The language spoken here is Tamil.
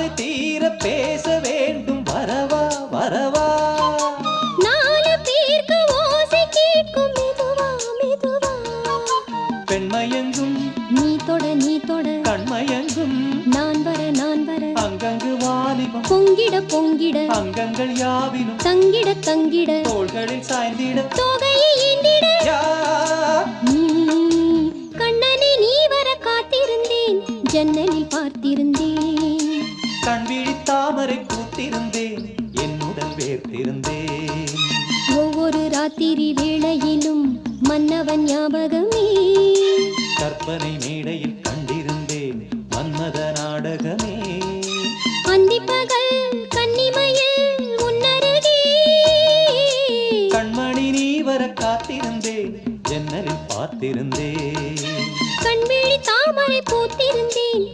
ஆசை தீர பேச வேண்டும் வரவா வரவா நாலு பேருக்கு ஓசை கேட்கும் மெதுவா மெதுவா பெண்மயங்கும் நீ தொட கண்மயங்கும் நான் வர அங்கங்கு வாலிபம் பொங்கிட பொங்கிட அங்கங்கள் யாவினும் தங்கிட தங்கிட தோள்களில் சாய்ந்திட தொகையை எண்ணிட யா நீ கண்ணனை நீ வர காத்திருந்தேன் ஜன்னலில் பார்த்திருந்தேன் கண்விழி தாமரை பூத்திருந்தேன் என்னுடன் வேர்த்திருந்தேன் ஒவ்வொரு ராத்திரி வேளையிலும் மன்னவன் ஞாபகமே கற்பனை மேடையில் கண்டிருந்தேன் மன்மத நாடகமே அந்திப்பகல் கன்னிமையில் உன்னருகே கண்மணி நீ வர காத்திருந்தேன் ஜன்னலில் பார்த்திருந்தேன் கண்விழி தாமரை பூத்திருந்தேன்